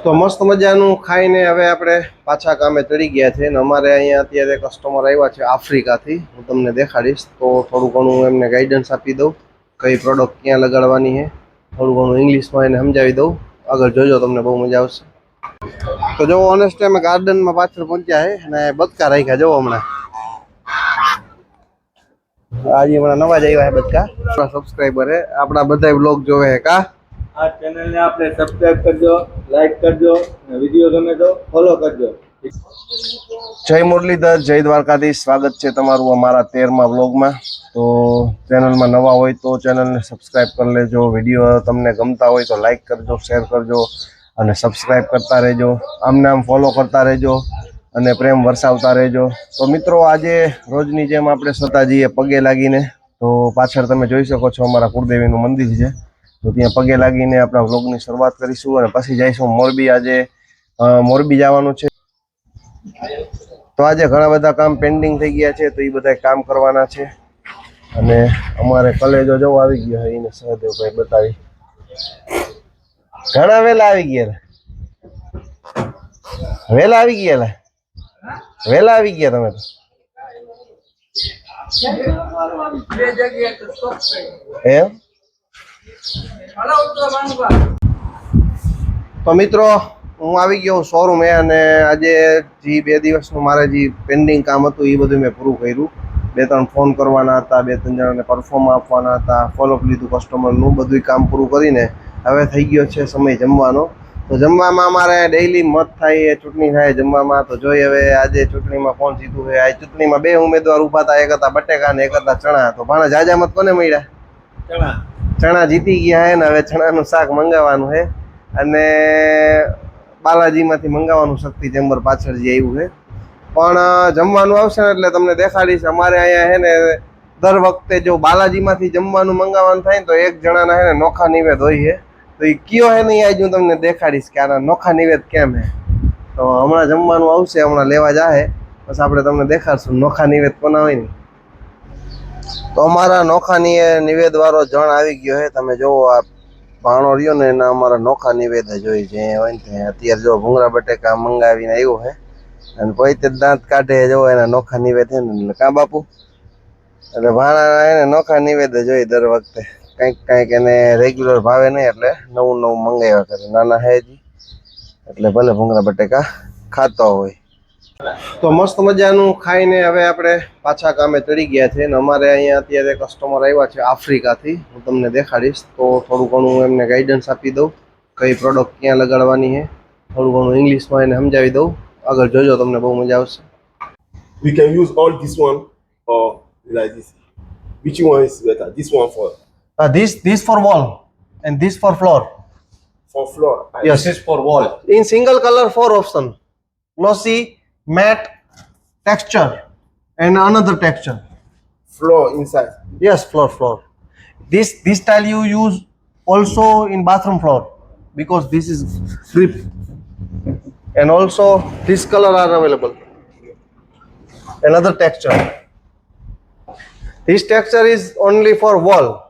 તો મસ્ત મજાનું ખાઈને હવે આપણે પાછા કામે ચડી ગયા છે અને અમારે અહીંયા અત્યારે કસ્ટમર આવ્યા છે આફ્રિકાથી. હું તમને દેખાડીશ તો થોડું ઘણું એમને ગાઈડન્સ આપી દઉં કઈ પ્રોડક્ટ ક્યાં લગાડવાની છે. થોડું ઘણું ઇંગ્લિશમાં એને સમજાવી દઉં. આગળ જોજો, તમને બહુ મજા આવશે. તો જો ઓનેસ્ટ અમે ગાર્ડનમાં પાછળ પહોંચ્યા છે અને બદકા રાખ્યા. જો હમણાં આજે હમણાં નવા જ આવ્યા છે બદકા. સબસ્ક્રાઈબર હે આપણા બધા બ્લોગ જોવે છે કા. આ ચેનલને આપણે સબસ્ક્રાઇબ કરજો, લાઈક કરજો અને વિડીયો ગમે તો ફોલો કરજો. જય મુરલીધર, જય દ્વારકાધીશ. સ્વાગત છે તમારું અમારા 13મા વ્લોગમાં. તો ચેનલમાં નવા હોય તો ચેનલને સબસ્ક્રાઈબ કરી લેજો. વિડીયો તમને ગમતા હોય તો લાઈક કરજો, શેર કરજો અને સબસ્ક્રાઈબ કરતા રહેજો. આમને આમ ફોલો કરતા રહેજો અને પ્રેમ વરસાવતા રહેજો. તો મિત્રો, આજે રોજની જેમ આપણે સતાજીએ પગે લાગીને, તો પાછળ તમે જોઈ શકો છો અમારા કુળદેવીનું મંદિર છે, તો ત્યાં પગે લાગીને આપણા વ્લોગની શરૂઆત કરીશું અને પછી જઈશું મોરબી. આજે મોરબી જવાનું છે. તો આજે ઘણા બધા કામ પેન્ડિંગ થઈ ગયા છે, તો એ બધા કામ કરવાના છે. અને અમારે કલેજો જવો આવી ગયો એને સહદેવભાઈ બતાવી. ઘણા વેલા આવી ગયા, વેલા આવી ગયા, વેલા આવી ગયા તમે તો. એમ તો મિત્રો, હું આવી ગયો શોરૂમે અને આજે જે 2 દિવસનું મારે જે પેન્ડિંગ કામ હતું એ બધું મેં પૂરું કર્યું. 2-3 ફોન કરવાના હતા, 2-3 જણાને પરફોર્મ આપવાના હતા, ફોલોઅપ લીધું કસ્ટમરનું. બધું કામ પૂરું કરીને હવે થઈ ગયો છે સમય જમવાનો. તો જમવામાં મારે ડેઈલી મત થાય, એ ચૂંટણી થાય જમવામાં. તો જોઈએ હવે આજે ચૂંટણીમાં કોણ જીતું છે. આ ચૂંટણીમાં 2 ઉમેદવાર ઉભા હતા, એક હતા બટેકા ને એક હતા ચણા. તો ભાણા જાજા મત કોને મળ્યા? ચણા જીતી ગયા હે ને હવે ચણાનું શાક મંગાવવાનું છે. અને બાલાજીમાંથી મંગાવવાનું શક્તિ ચેમ્બર પાછળ જે આવ્યું છે. પણ જમવાનું આવશે ને એટલે તમને દેખાડીશ. અમારે અહીંયા છે ને દર વખતે જો બાલાજીમાંથી જમવાનું મંગાવવાનું થાય ને તો એક જણાના છે ને નોખા નિવેદ હોય છે. તો એ કયો છે ને આજ હું તમને દેખાડીશ કે આના નોખા નિવેદ કેમ છે. તો હમણાં જમવાનું આવશે, હમણાં લેવા જાહે, પછી આપણે તમને દેખાડશું નોખા નિવેદ કોના હોય ને. તો અમારા નોખા નિવેદ વાળો જણ આવી ગયો છે. તમે જોવો આ ભાણો રહ્યો ને એના અમારા નોખા નિવેદ જોઈ જે હોય ને અત્યારે જો ભૂંગળા બટેકા મંગાવીને આવ્યો છે અને પોતે દાંત કાઢે. જો એના નોખા નિવેદ છે ને કા બાપુ. એટલે ભાણા એને નોખા નિવેદ જોઈ દર વખતે. કંઈક એને રેગ્યુલર ભાવે નહીં એટલે નવું મંગાવ્યા કરે. નાના હે જી એટલે ભલે ભૂંગળા બટેકા ખાતો હોય. તો મસ્ત મજાનું ખાઈને હવે આપણે પાછા કામે ચડી ગયા છે અને અમારે અહીંયા અત્યારે કસ્ટમર આવ્યા છે આફ્રિકાથી. હું તમને દેખાડીશ તો થોડું ઘણું એમને ગાઈડન્સ આપી દઉં કઈ પ્રોડક્ટ ક્યાં લગાડવાની છે. થોડું ઘણું ઇંગ્લિશમાં એને સમજાવી દઉં. આગળ જોજો, તમને બહુ મજા આવશે. We can use all this one or like this. Which one is better? This one for This for wall and this for floor. floor. Yes. This is for wall. In single color 4 option: glossy, matte, texture and another texture. Floor inside. Yes, floor. This style you use also in bathroom floor because this is grip, and also this color are available. Another texture. This texture is only for wall.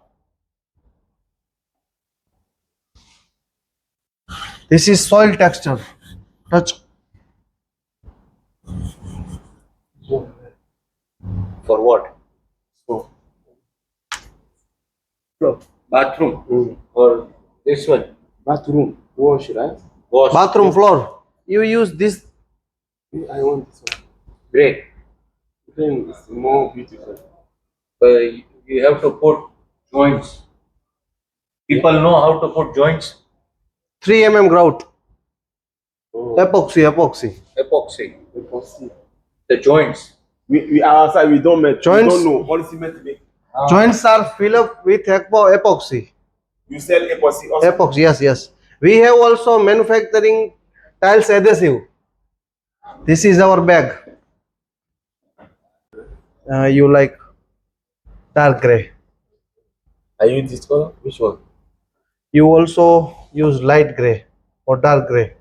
This is soil texture. Touch. For what? Floor. Bathroom. Or this one? Bathroom. Wash, right? Wash. Bathroom floor. You use this. I want this one. Great. Then it's more beautiful. You have to put joints. People know how to put joints. 3 mm grout. Oh. Epoxy. Epoxy. You can see. The joints. We are outside. We don't make. Joints? We don't know. All cement make. Joints are filled up with epoxy. You sell epoxy also. Epoxy, yes. We have also manufacturing tiles adhesive. This is our bag. You like dark gray. I use this color. Which one? You also use light gray or dark gray.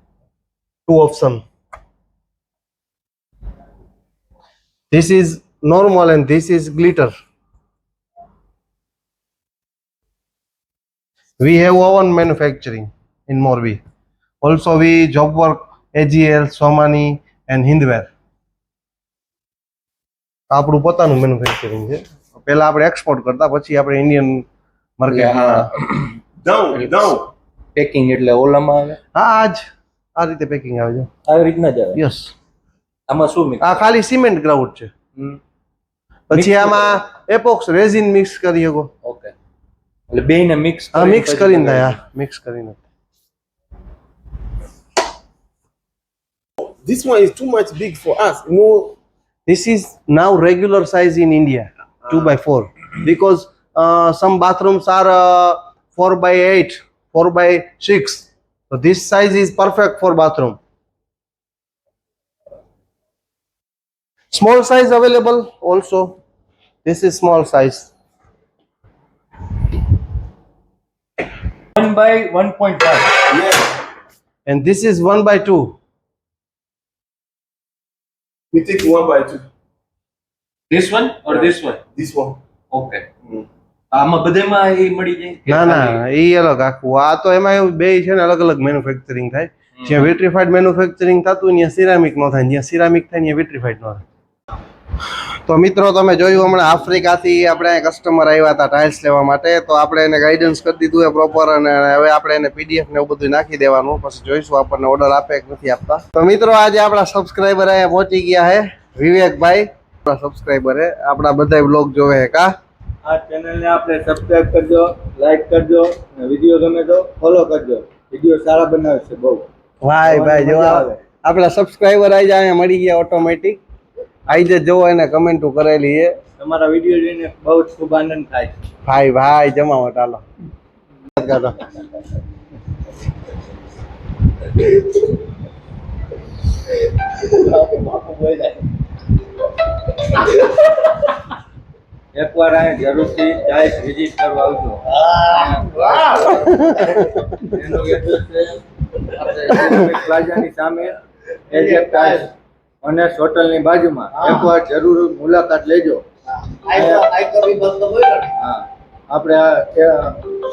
2 option. This is normal and this is glitter. We have own manufacturing in Morbi. Also we job work AGL, Somany and Hindware. આપણું પોતાનું manufacturing છે. પહેલા આપણે export કરતા, પછી આપણે Indian માર્કેટમાં. Down. Packing એટલે ઓલામાં આવે હા, આ રીતે પેકિંગ આવે છે. આવી રીતના જ આવે. યસ. આમાં શું મિક્સ? આ ખાલી સિમેન્ટ ગ્રાઉન્ડ છે. પછી આમાં એપોક્સ રેઝિન મિક્સ કરી શકો. ઓકે, એટલે બેયને મિક્સ હા, મિક્સ કરીને થાય. હા, મિક્સ કરીને. This one is too much big for us. This is now regular size in India, 2x4, because some bathrooms are 4x8, 4x6. So this size is perfect for bathroom. Small size available also. This is small size. 1/1.5. Yes. And this is 1x2. We take 1x2. This one or this one? This one. Okay. આમાં બધેમાં એ મળી જાય કે ના ખાલી? ના, એ અલગ આખું. આ તો એમાં એવું બે છે ને, અલગ અલગ મેન્યુફેક્ચરિંગ થાય. જ્યાં વિટ્રીફાઈડ મેન્યુફેક્ચરિંગ થતું હોય ત્યાં સિરામિક નો થાય, જ્યાં સિરામિક થાય ત્યાં વિટ્રીફાઈડ નો થાય. તો મિત્રો, તમે જોયું હમણાં આફ્રિકાથી આપણે કસ્ટમર આવ્યા હતા ટાઇલ્સ લેવા માટે, તો આપણે એને ગાઈડન્સ કરી દીધું એ પ્રોપર, અને હવે આપણે એને PDF ને એવું બધું નાખી દેવાનું. પછી જોઈશું આપણને ઓર્ડર આપે કે નથી આપતા. તો મિત્રો, આજે આપણા સબસ્ક્રાઈબર અહીંયા પહોંચી ગયા છે. વિવેકભાઈ આપણા સબસ્ક્રાઈબર છે, આપણા બધા બ્લોગ જોવે છે કા? આ ચેનલને આપણે સબસ્ક્રાઇબ કરજો, લાઈક કરજો, અને વિડીયો ગમે તો ફોલો કરજો. વિડીયો સારા બનાવે છે બહુ. ભાઈ જો મજા આવે. આપણા સબસ્ક્રાઈબર આવી જાય મળી ગયા ઓટોમેટિક. આઈ જે જોવો એને કમેન્ટો કરેલી છે. તમારા વિડીયો જોઈને બહુ જ ખૂબ આનંદ થાય છે. ભાઈ જમાવટ હાલો. એકવાર અહીંયા જરૂરથી ટાઇલ્સ વિઝિટ કરવા આવજો. એનું એડ્રેસ છે આપણે પ્લાઝાની સામે એજેક ટાઇલ્સ અને હોટલની બાજુમાં. એકવાર જરૂર મુલાકાત લેજો. હા, આપણે આ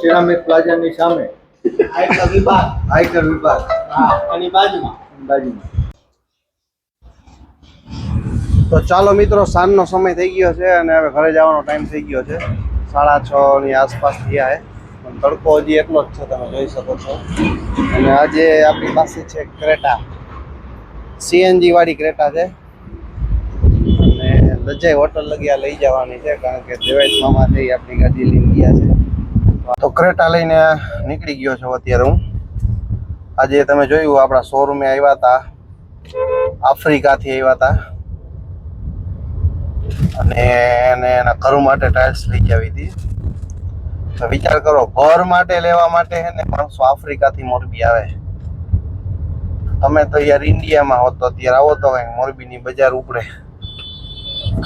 સિરામિક પ્લાઝાની સામે આયકર વિભાગ એની બાજુમાં. તો ચાલો મિત્રો, સાંજનો સમય થઈ ગયો છે અને હવે ઘરે જવાનો ટાઈમ થઈ ગયો છે. 6:30 ની આસપાસ થયા છે. પણ તડકો હજી એટલો જ છે, તમે જોઈ શકો છો. અને આજે આપણી પાસે છે ક્રેટા, CNG વાળી ક્રેટા છે. અને લજાઈ હોટલ લગી આ લઈ જવાની છે, કારણ કે દેવાઈસ મામા છે એ આપણી ગાડી લઈને ગયા છે. તો ક્રેટા લઈને નીકળી ગયો છું અત્યારે હું. આજે તમે જોયું આપણા શોરૂમે આવ્યા હતા, આફ્રિકાથી આવ્યા હતા, અને એને એના ઘર માટે ટાઇલ્સ લઈ આવી હતી. તો વિચાર કરો, ઘર માટે લેવા માટે છે ને માણસો આફ્રિકાથી મોરબી આવે. તમે તો યાર ઇન્ડિયામાં હોત તો અત્યારે આવો તો કંઈક મોરબીની બજાર ઉપડે,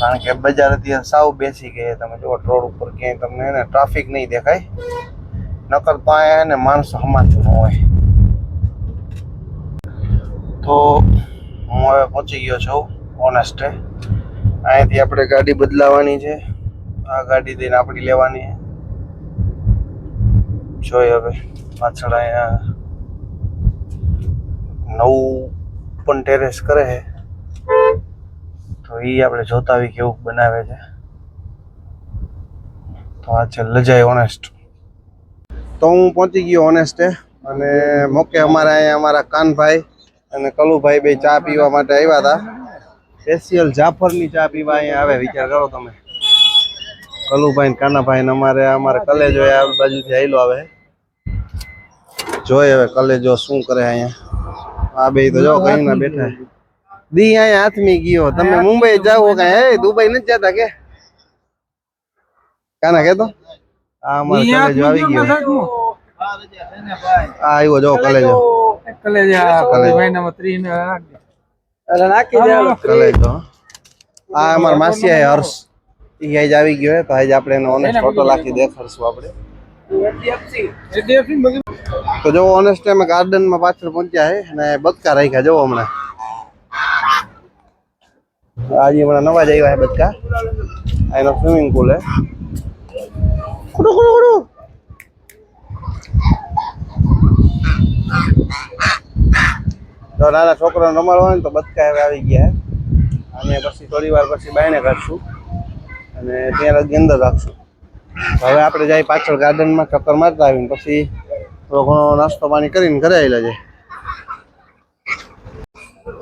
કારણ કે બજાર અત્યારે સાવ બેસી ગઈ. તમે જો રોડ ઉપર ક્યાંય તમને એને ટ્રાફિક નહીં દેખાય, નકર તો અહીંયા એને માણસો હમાતું ન હોય. તો હું હવે પહોંચી ગયો છું ઓનેસ્ટે. અહીંયાથી આપણે ગાડી બદલાવાની છે, આ ગાડી દઈને આપણી લેવાની છે. જોઈએ હવે પાછળ અહીંયા નવું પણ ટેરેસ કરે છે, તો એ આપણે જોતા આવી કેવું બનાવે છે. તો આ છે લજાઈ ઓનેસ્ટ. તો હું પહોંચી ગયો ઓનેસ્ટે, અને મોકે અમારા અહીંયા અમારા કાનભાઈ અને કલુભાઈ બે ચા પીવા માટે આવ્યા હતા. સ્પેશિયલ જાફરની ચા પીવા અહીંયા આવે. વિચાર કરો તમે, કલુભાઈ ને કાનાભાઈ ને અમારે કલેજો આ બાજુથી આયલો આવે. જોઈએ હવે કલેજો શું કરે અહીંયા. આ બે તો જો કઈ ના બેઠા દી અહીંયા હાથમી ગયો. તમે મુંબઈ જાઓ કઈ? હે દુબઈ નથી જતા કે? કાના કેતો આ અમારે કલેજો આવી ગયો. આ આવ્યો જો કલેજો. કલેજો આ અમારા માસી હર્ષ, એ આજ આવી ગયો. તો આજ આપણે એનો ઓનેસ્ટ હોટલ આખી દેખાડશું આપણે. તો જો ઓનેસ્ટ અમે ગાર્ડનમાં પાછળ પહોંચ્યા છે, અને બદકા રાખ્યા જો હમણાં. આજે હમણાં નવા જ આવ્યા છે બદકા. એનો સ્વિમિંગ પુલ હે. ખુડું ખુડું ખુડું. તો નાના છોકરાને રમાડવા હોય ને તો બચકા હવે આવી ગયા અને પછી થોડી વાર પછી બાયણે કાઢશું અને ત્યાં લગી અંદર રાખશું. હવે આપણે જાય પાછળ ગાર્ડનમાં ચક્કર મારતા આવીને પછી થોડો ઘણો નાસ્તો પાણી કરીને ઘરે આવેલા છે.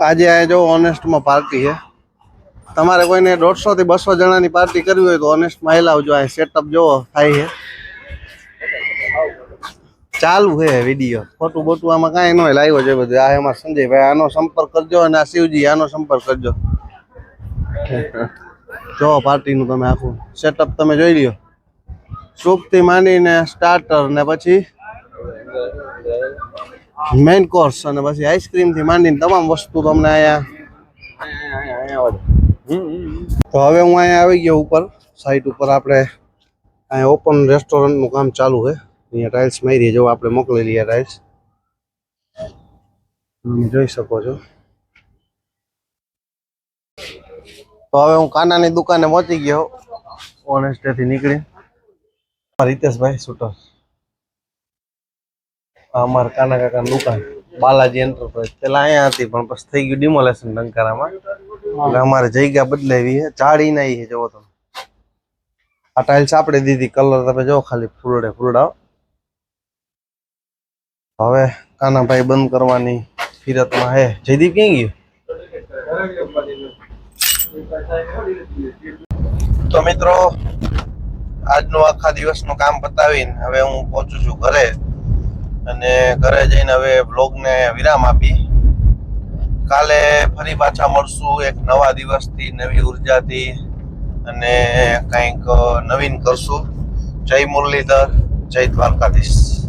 આજે આ જો ઓનેસ્ટમાં પાર્ટી છે. તમારે કોઈને 150 થી 200 જણાની પાર્ટી કરવી હોય તો ઓનેસ્ટમાં આવી લાવજો. આ સેટઅપ જોવો થાય છે, ચાલુ છે વિડીયો, ખોટું બોટું આમાં કાંઈ ન હોય, લાવ્યો છે બધું. આ એમાં સંજયભાઈ, આનો સંપર્ક કરજો અને આ શિવજી આનો સંપર્ક કરજો. જો પાર્ટીનું તમે આખું સેટઅપ તમે જોઈ લ્યો, સૂપથી માંડીને સ્ટાર્ટર ને પછી મેઇન કોર્સ અને પછી આઈસ્ક્રીમથી માંડીને તમામ વસ્તુ તમને અહીંયા. તો હવે હું અહીંયા આવી ગયો ઉપર સાઈડ ઉપર. આપણે અહીંયા ઓપન રેસ્ટોરન્ટનું કામ ચાલુ છે. અહીંયા ટાઇલ્સ મારી જો આપણે મોકલેલી આ ટાઇલ્સ તમે જોઈ શકો છો. તો હવે હું કાનાની દુકાને પહોંચી ગયો ઓનેસ્ટેથી નીકળી. રીતેશભાઈ શૂટર, અમારા કાના કાકાની દુકાન બાલાજી એન્ટરપ્રાઇઝ. પેલા અહીંયા હતી પણ પછી થઈ ગયું ડિમોલેશન ટંકારામાં, એટલે અમારે જગ્યા બદલાવી છે. જાળી નહીં છે જોવો તમે. આ ટાઇલ્સ આપણે દીધી, કલર તમે જો ખાલી ફૂલડા. હવે કાનાભાઈ બંધ કરવાની ફિરતમાં હે. જયદીપ ક્યાં ગયું? તો મિત્રો આજનું આખા દિવસનું કામ પતાવીને હવે હું પહોંચું છું ઘરે અને ઘરે જઈને હવે બ્લોગને વિરામ આપી. કાલે ફરી પાછા મળશું એક નવા દિવસથી, નવી ઉર્જાથી અને કંઈક નવીન કરશું. જય મુરલીધર, જય દ્વારકાધીશ.